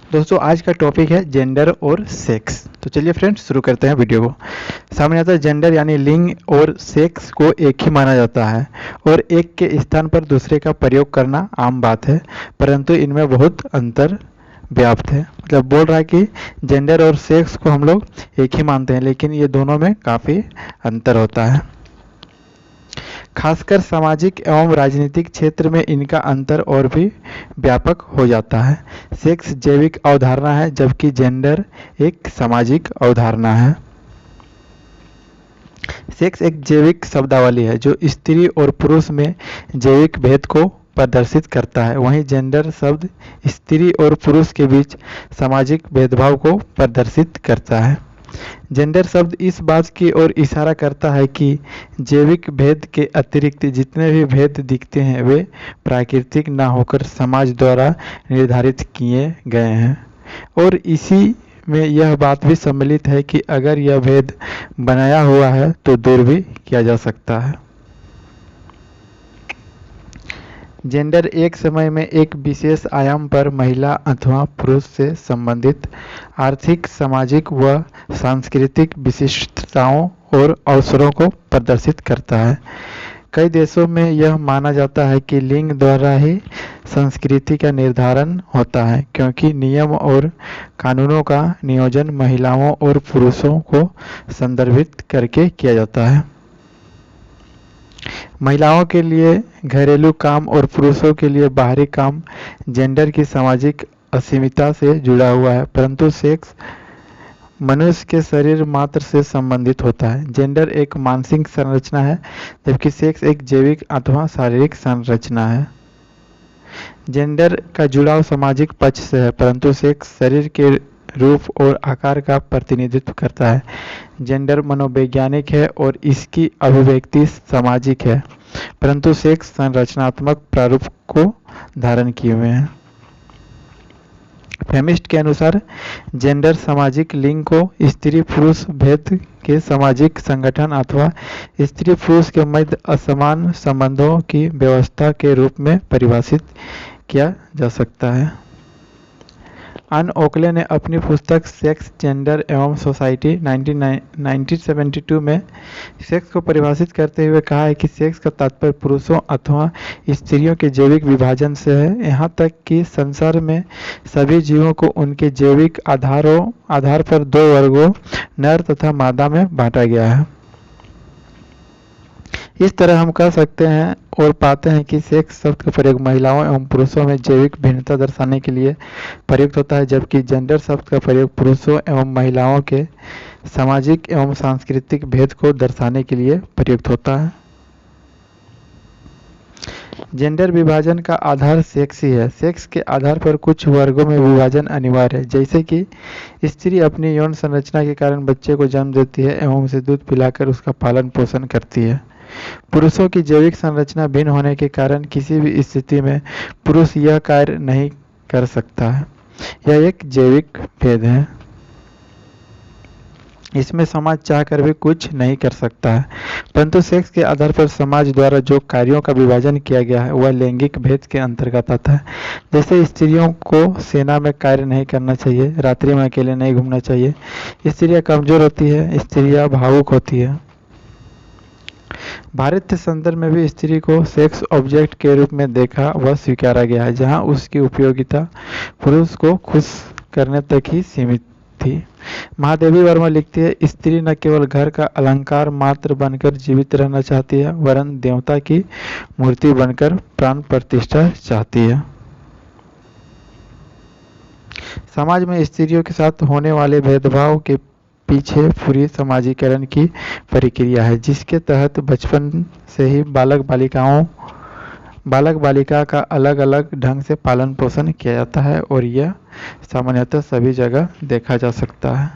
दोस्तों आज का टॉपिक है जेंडर और सेक्स। तो चलिए फ्रेंड्स शुरू करते हैं वीडियो को। सामान्यतः जेंडर यानी लिंग और सेक्स को एक ही माना जाता है और एक के स्थान पर दूसरे का प्रयोग करना आम बात है, परंतु इनमें बहुत अंतर व्याप्त है। मतलब बोल रहा है कि जेंडर और सेक्स को हम लोग एक ही मानते हैं, लेकिन ये दोनों में काफ़ी अंतर होता है। खासकर सामाजिक एवं राजनीतिक क्षेत्र में इनका अंतर और भी व्यापक हो जाता है। सेक्स जैविक अवधारणा है, जबकि जेंडर एक सामाजिक अवधारणा है। सेक्स एक जैविक शब्दावली है जो स्त्री और पुरुष में जैविक भेद को प्रदर्शित करता है। वहीं जेंडर शब्द स्त्री और पुरुष के बीच सामाजिक भेदभाव को प्रदर्शित करता है। जेंडर शब्द इस बात की ओर इशारा करता है कि जैविक भेद के अतिरिक्त जितने भी भेद दिखते हैं वे प्राकृतिक न होकर समाज द्वारा निर्धारित किए गए हैं, और इसी में यह बात भी सम्मिलित है कि अगर यह भेद बनाया हुआ है तो दूर भी किया जा सकता है। जेंडर एक समय में एक विशेष आयाम पर महिला अथवा पुरुष से संबंधित आर्थिक, सामाजिक व सांस्कृतिक विशिष्टताओं और अवसरों को प्रदर्शित करता है। कई देशों में यह माना जाता है कि लिंग द्वारा ही संस्कृति का निर्धारण होता है, क्योंकि नियम और कानूनों का नियोजन महिलाओं और पुरुषों को संदर्भित करके किया जाता है। महिलाओं के लिए घरेलू काम और पुरुषों के लिए बाहरी काम जेंडर की सामाजिक असीमितता से जुड़ा हुआ है, परंतु सेक्स मनुष्य के शरीर मात्र से संबंधित होता है। जेंडर एक मानसिक संरचना है, जबकि सेक्स एक जैविक अथवा शारीरिक संरचना है। जेंडर का जुड़ाव सामाजिक पक्ष से है, परंतु सेक्स शरीर के रूप और आकार का प्रतिनिधित्व करता है। जेंडर मनोवैज्ञानिक है और इसकी अभिव्यक्ति सामाजिक है, परंतु सेक्स संरचनात्मक प्रारूप को धारण किए हुए हैं। फेमिस्ट के अनुसार जेंडर सामाजिक लिंग को स्त्री पुरुष भेद के सामाजिक संगठन अथवा स्त्री पुरुष के मध्य असमान संबंधों की व्यवस्था के रूप में परिभाषित किया जा सकता है। अन ओकले ने अपनी पुस्तक सेक्स, जेंडर एवं सोसाइटी 1972 में सेक्स को परिभाषित करते हुए कहा है कि सेक्स का तात्पर्य पुरुषों अथवा स्त्रियों के जैविक विभाजन से है। यहाँ तक कि संसार में सभी जीवों को उनके जैविक आधार पर दो वर्गों नर तथा मादा में बांटा गया है। इस तरह हम कह सकते हैं और पाते हैं कि सेक्स शब्द का प्रयोग महिलाओं एवं पुरुषों में जैविक भिन्नता दर्शाने के लिए प्रयुक्त होता है, जबकि जेंडर शब्द का प्रयोग पुरुषों एवं महिलाओं के सामाजिक एवं सांस्कृतिक भेद को दर्शाने के लिए प्रयुक्त होता है। जेंडर विभाजन का आधार सेक्स ही है। सेक्स के आधार पर कुछ वर्गों में विभाजन अनिवार्य है, जैसे कि स्त्री अपनी यौन संरचना के कारण बच्चे को जन्म देती है एवं उसे दूध पिलाकर उसका पालन पोषण करती है। पुरुषों की जैविक संरचना भिन्न होने के कारण किसी भी स्थिति में पुरुष यह कार्य नहीं कर सकता है। यह एक जैविक भेद है, इसमें समाज चाहकर भी कुछ नहीं कर सकता है। परंतु सेक्स के आधार पर समाज द्वारा जो कार्यों का विभाजन किया गया है वह लैंगिक भेद के अंतर्गत आता है। जैसे स्त्रियों को सेना में कार्य नहीं करना चाहिए, रात्रि में अकेले नहीं घूमना चाहिए, स्त्रियां कमजोर होती है, स्त्रियां भावुक होती है। भारतीय संदर्भ में भी स्त्री को सेक्स ऑब्जेक्ट के रूप में देखा व स्वीकारा गया है, जहां उसकी उपयोगिता पुरुष को खुश करने तक ही सीमित थी। महादेवी वर्मा लिखती है, स्त्री न केवल घर का अलंकार मात्र बनकर जीवित रहना चाहती है, वरन देवता की मूर्ति बनकर प्राण प्रतिष्ठा चाहती है। समाज में स्त्रियों के साथ होने वाले भेदभाव के पीछे पूरी समाजीकरण की प्रक्रिया है, जिसके तहत बचपन से ही बालक बालिका का अलग अलग ढंग से पालन पोषण किया जाता है, और यह सामान्यतः सभी जगह देखा जा सकता है।